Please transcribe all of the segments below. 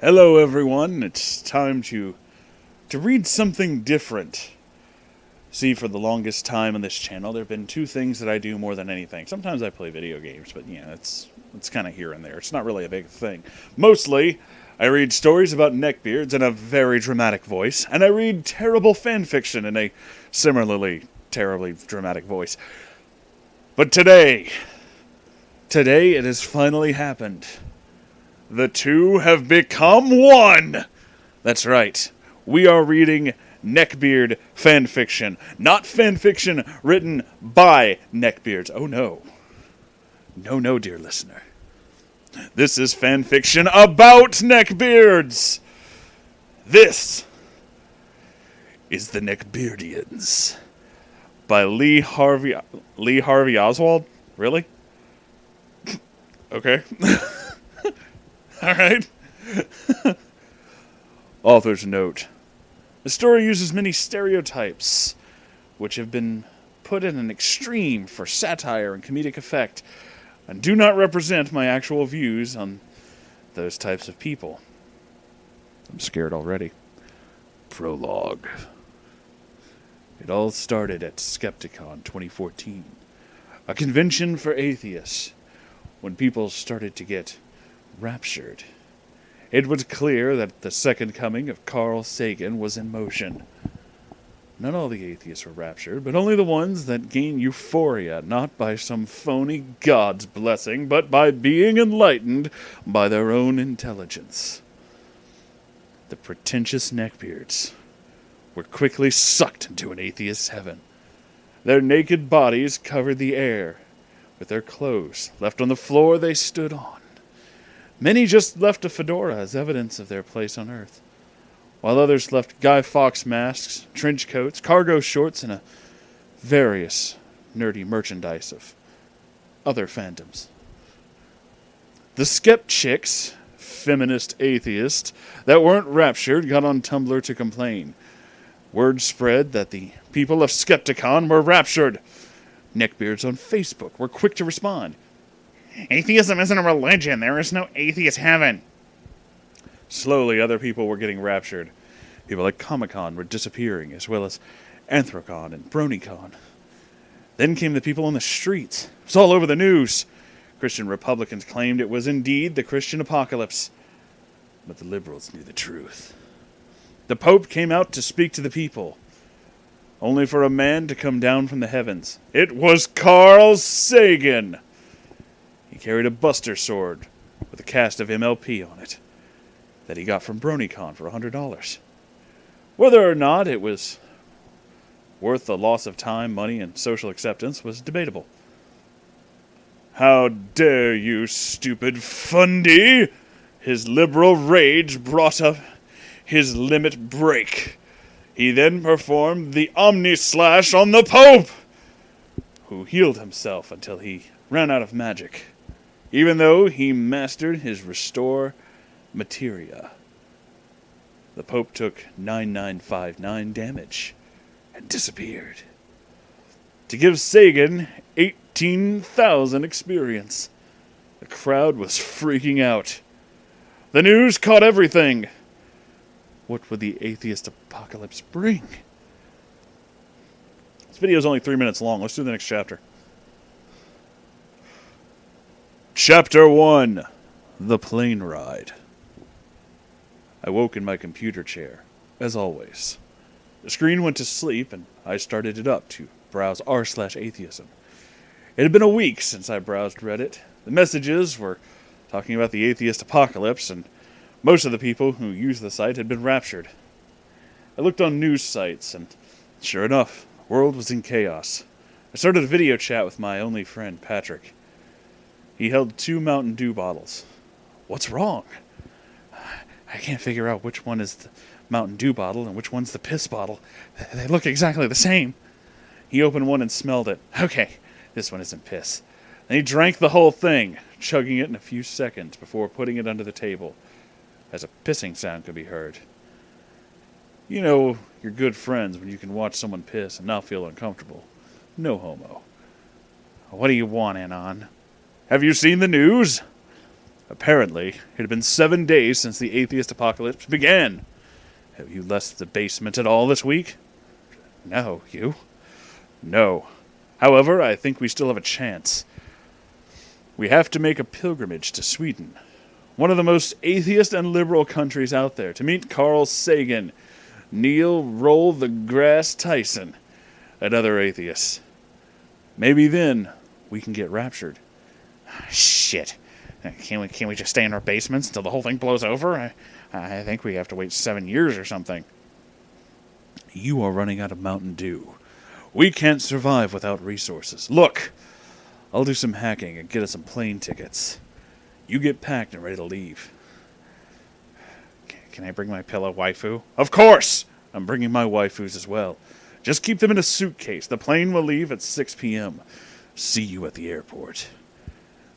Hello everyone, it's time to read something different. See, for the longest time on this channel, there have been two things that I do more than anything. Sometimes I play video games, but yeah, it's kind of here and there. It's not really a big thing. Mostly, I read stories about neckbeards in a very dramatic voice, and I read terrible fanfiction in a similarly terribly dramatic voice. But today it has finally happened. The two have become one! That's right. We are reading neckbeard fanfiction. Not fanfiction written by neckbeards. Oh no. No, dear listener. This is fanfiction about neckbeards! This is The Neckbeardians by Lee Harvey Oswald? Really? Okay. Alright. Author's note. The story uses many stereotypes, which have been put in an extreme for satire and comedic effect, and do not represent my actual views on those types of people. I'm scared already. Prologue. It all started at Skepticon 2014, a convention for atheists, when people started to get raptured. It was clear that the second coming of Carl Sagan was in motion. Not all the atheists were raptured, but only the ones that gain euphoria, not by some phony God's blessing, but by being enlightened by their own intelligence. The pretentious neckbeards were quickly sucked into an atheist's heaven. Their naked bodies covered the air, with their clothes left on the floor they stood on. Many just left a fedora as evidence of their place on Earth, while others left Guy Fawkes masks, trench coats, cargo shorts, and a various nerdy merchandise of other fandoms. The skeptics, feminist atheists, that weren't raptured got on Tumblr to complain. Word spread that the people of Skepticon were raptured. Neckbeards on Facebook were quick to respond. Atheism isn't a religion. There is no atheist heaven. Slowly, other people were getting raptured. People like Comic-Con were disappearing, as well as Anthrocon and BronyCon. Then came the people on the streets. It was all over the news. Christian Republicans claimed it was indeed the Christian Apocalypse. But the liberals knew the truth. The Pope came out to speak to the people, only for a man to come down from the heavens. It was Carl Sagan! He carried a buster sword with a cast of MLP on it that he got from BronyCon for $100. Whether or not it was worth the loss of time, money, and social acceptance was debatable. How dare you, stupid Fundy! His liberal rage brought up his limit break. He then performed the Omni-Slash on the Pope, who healed himself until he ran out of magic, even though he mastered his restore materia. The Pope took 9959 damage and disappeared, to give Sagan 18,000 experience. The crowd was freaking out. The news caught everything. What would the Atheist Apocalypse bring? This video is only 3 minutes long. Let's do the next chapter. Chapter 1. The Plane Ride. I woke in my computer chair, as always. The screen went to sleep, and I started it up to browse r/atheism. It had been a week since I browsed Reddit. The messages were talking about the Atheist Apocalypse, and most of the people who used the site had been raptured. I looked on news sites, and sure enough, the world was in chaos. I started a video chat with my only friend, Patrick. He held 2 Mountain Dew bottles. What's wrong? I can't figure out which one is the Mountain Dew bottle and which one's the piss bottle. They look exactly the same. He opened one and smelled it. Okay, this one isn't piss. Then he drank the whole thing, chugging it in a few seconds before putting it under the table, as a pissing sound could be heard. You know you're good friends when you can watch someone piss and not feel uncomfortable. No homo. What do you want, Anon? Have you seen the news? Apparently, it had been 7 days since the Atheist Apocalypse began. Have you left the basement at all this week? No, you? No. However, I think we still have a chance. We have to make a pilgrimage to Sweden, one of the most atheist and liberal countries out there, to meet Carl Sagan, Neil Roll the Grass Tyson, and other atheists. Maybe then we can get raptured. Shit. Can't we just stay in our basements until the whole thing blows over? I think we have to wait 7 years or something. You are running out of Mountain Dew. We can't survive without resources. Look, I'll do some hacking and get us some plane tickets. You get packed and ready to leave. Can I bring my pillow, waifu? Of course! I'm bringing my waifus as well. Just keep them in a suitcase. The plane will leave at 6 p.m. See you at the airport.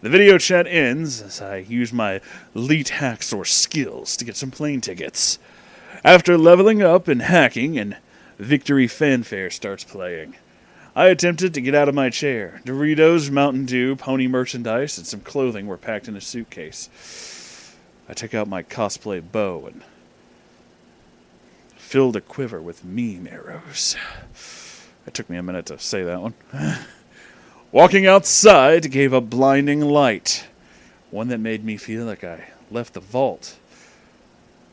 The video chat ends as I use my elite hacksaw skills to get some plane tickets. After leveling up and hacking, and Victory Fanfare starts playing. I attempted to get out of my chair. Doritos, Mountain Dew, pony merchandise, and some clothing were packed in a suitcase. I took out my cosplay bow and filled a quiver with meme arrows. It took me a minute to say that one. Walking outside gave a blinding light, one that made me feel like I left the vault.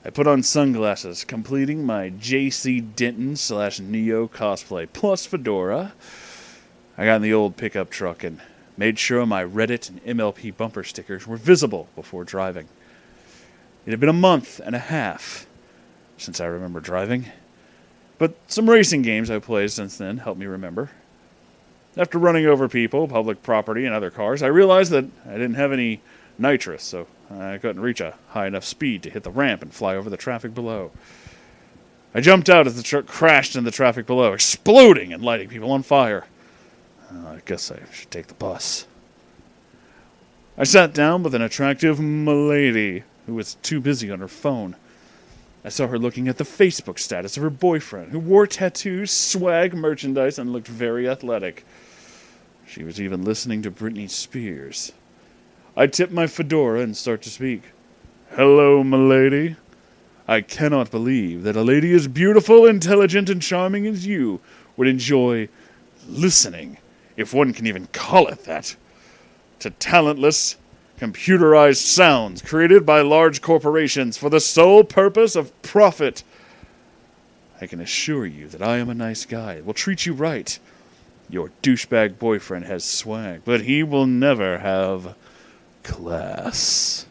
I put on sunglasses, completing my J.C. Denton / Neo cosplay, plus fedora. I got in the old pickup truck and made sure my Reddit and MLP bumper stickers were visible before driving. It had been a month and a half since I remember driving, but some racing games I've played since then helped me remember. After running over people, public property, and other cars, I realized that I didn't have any nitrous, so I couldn't reach a high enough speed to hit the ramp and fly over the traffic below. I jumped out as the truck crashed into the traffic below, exploding and lighting people on fire. I guess I should take the bus. I sat down with an attractive milady who was too busy on her phone. I saw her looking at the Facebook status of her boyfriend, who wore tattoos, swag, merchandise, and looked very athletic. She was even listening to Britney Spears. I tip my fedora and start to speak. Hello, milady. I cannot believe that a lady as beautiful, intelligent, and charming as you would enjoy listening, if one can even call it that, to talentless, computerized sounds created by large corporations for the sole purpose of profit. I can assure you that I am a nice guy and will treat you right. Your douchebag boyfriend has swag, but he will never have class.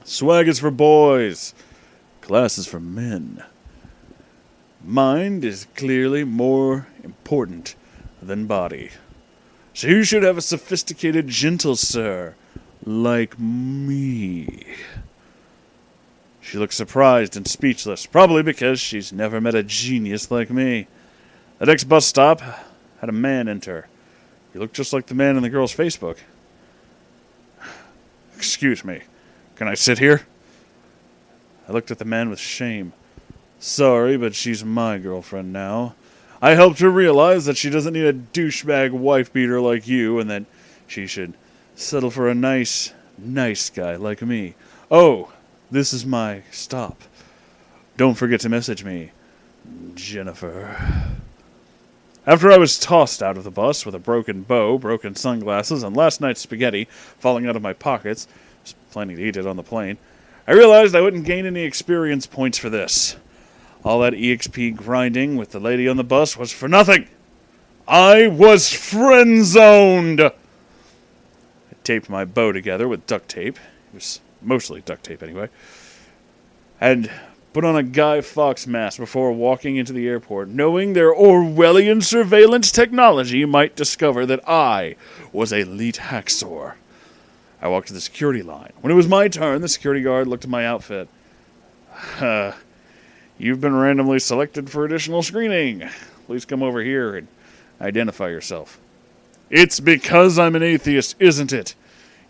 Swag is for boys. Class is for men. Mind is clearly more important than body. So you should have a sophisticated, gentle sir like me. She looks surprised and speechless, probably because she's never met a genius like me. The next bus stop had a man enter. He looked just like the man in the girl's Facebook. Excuse me, can I sit here? I looked at the man with shame. Sorry, but she's my girlfriend now. I helped her realize that she doesn't need a douchebag wife-beater like you, and that she should settle for a nice guy like me. Oh, this is my stop. Don't forget to message me, Jennifer. After I was tossed out of the bus with a broken bow, broken sunglasses, and last night's spaghetti falling out of my pockets, I was planning to eat it on the plane, I realized I wouldn't gain any experience points for this. All that EXP grinding with the lady on the bus was for nothing. I was friend-zoned. I taped my bow together with duct tape. It was mostly duct tape anyway. And put on a Guy Fawkes mask before walking into the airport, knowing their Orwellian surveillance technology might discover that I was a elite hacksaw. I walked to the security line. When it was my turn, the security guard looked at my outfit. You've been randomly selected for additional screening. Please come over here and identify yourself. It's because I'm an atheist, isn't it?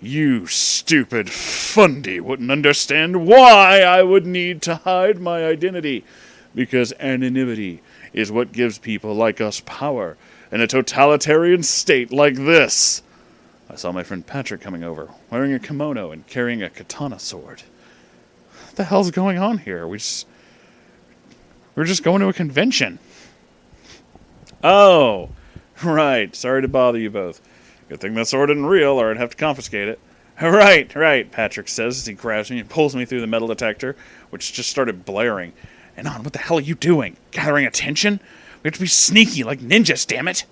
You stupid fundy wouldn't understand why I would need to hide my identity. Because anonymity is what gives people like us power in a totalitarian state like this. I saw my friend Patrick coming over, wearing a kimono and carrying a katana sword. What the hell's going on here? We're just going to a convention. Oh, right. Sorry to bother you both. Good thing that sword isn't real, or I'd have to confiscate it. Right, Patrick says as he grabs me and pulls me through the metal detector, which just started blaring. Anon, what the hell are you doing? Gathering attention? We have to be sneaky like ninjas, damn it.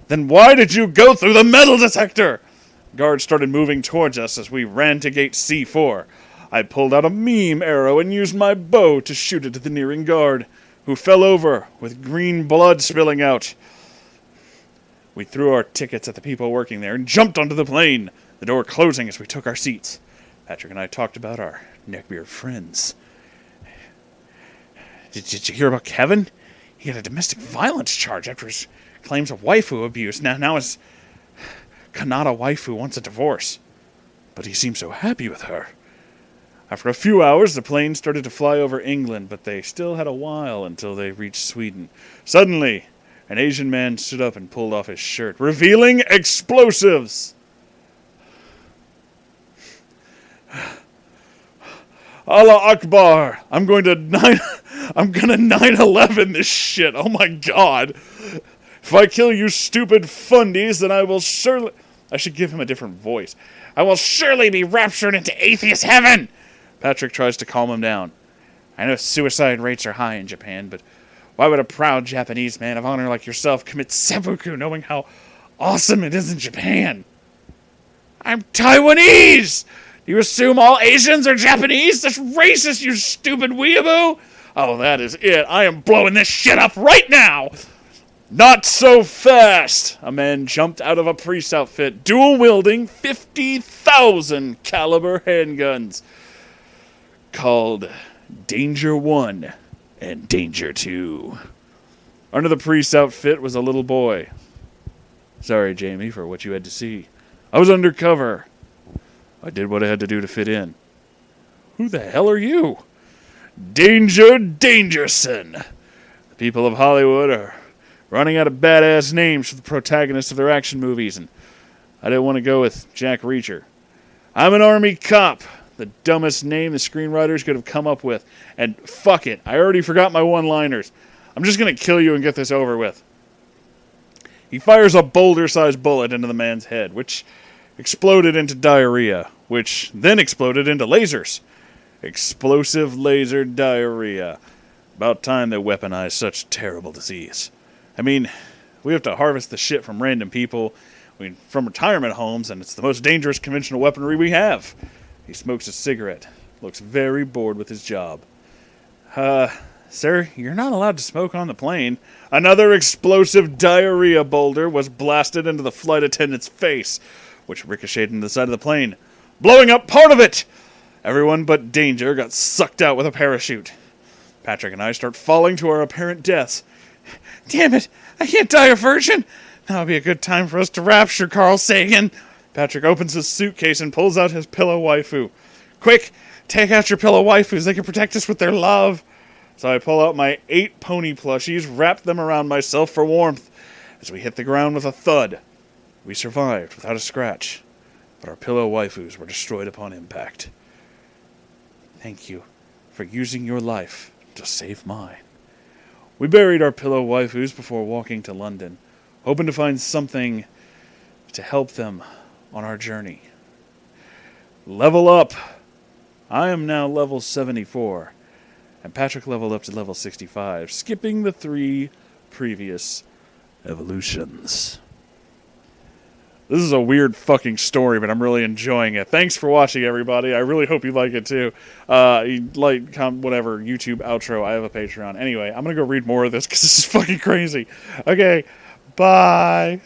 Then why did you go through the metal detector? Guards started moving towards us as we ran to gate C4. I pulled out a meme arrow and used my bow to shoot it at the nearing guard, who fell over with green blood spilling out. We threw our tickets at the people working there and jumped onto the plane, the door closing as we took our seats. Patrick and I talked about our neckbeard friends. Did you hear about Kevin? He had a domestic violence charge after his claims of waifu abuse. Now his Kanata waifu wants a divorce. But he seems so happy with her. After a few hours, the plane started to fly over England, but they still had a while until they reached Sweden. Suddenly, an Asian man stood up and pulled off his shirt, revealing explosives. Allah Akbar! I'm gonna 9/11 this shit. Oh my god! If I kill you stupid fundies, then I will surely... I should give him a different voice. I will surely be raptured into atheist heaven! Patrick tries to calm him down. I know suicide rates are high in Japan, but why would a proud Japanese man of honor like yourself commit seppuku knowing how awesome it is in Japan? I'm Taiwanese! Do you assume all Asians are Japanese? That's racist, you stupid weeaboo! Oh, that is it. I am blowing this shit up right now! Not so fast! A man jumped out of a priest outfit, dual-wielding 50,000 caliber handguns, called Danger 1 and Danger 2. Under the priest outfit was a little boy. Sorry, Jamie, for what you had to see. I was undercover. I did what I had to do to fit in. Who the hell are you? Danger Dangerson. The people of Hollywood are running out of badass names for the protagonists of their action movies, and I didn't want to go with Jack Reacher. I'm an army cop. The dumbest name the screenwriters could have come up with. And fuck it, I already forgot my one-liners. I'm just going to kill you and get this over with. He fires a boulder-sized bullet into the man's head, which exploded into diarrhea, which then exploded into lasers. Explosive laser diarrhea. About time they weaponized such terrible disease. I mean, we have to harvest the shit from random people, from retirement homes, and it's the most dangerous conventional weaponry we have. He smokes a cigarette, looks very bored with his job. Sir, you're not allowed to smoke on the plane. Another explosive diarrhea boulder was blasted into the flight attendant's face, which ricocheted into the side of the plane, blowing up part of it! Everyone but Danger got sucked out with a parachute. Patrick and I start falling to our apparent deaths. Damn it, I can't die a virgin! Now would be a good time for us to rapture Carl Sagan. Patrick opens his suitcase and pulls out his pillow waifu. Quick, take out your pillow waifus. They can protect us with their love. So I pull out my 8 pony plushies, wrap them around myself for warmth. As we hit the ground with a thud, we survived without a scratch, but our pillow waifus were destroyed upon impact. Thank you for using your life to save mine. We buried our pillow waifus before walking to London, hoping to find something to help them on our journey. Level up! I am now level 74, and Patrick leveled up to level 65, skipping the 3 previous evolutions. This is a weird fucking story, but I'm really enjoying it. Thanks for watching, everybody. I really hope you like it, too. Whatever, YouTube outro. I have a Patreon. Anyway, I'm going to go read more of this, because this is fucking crazy. Okay, bye.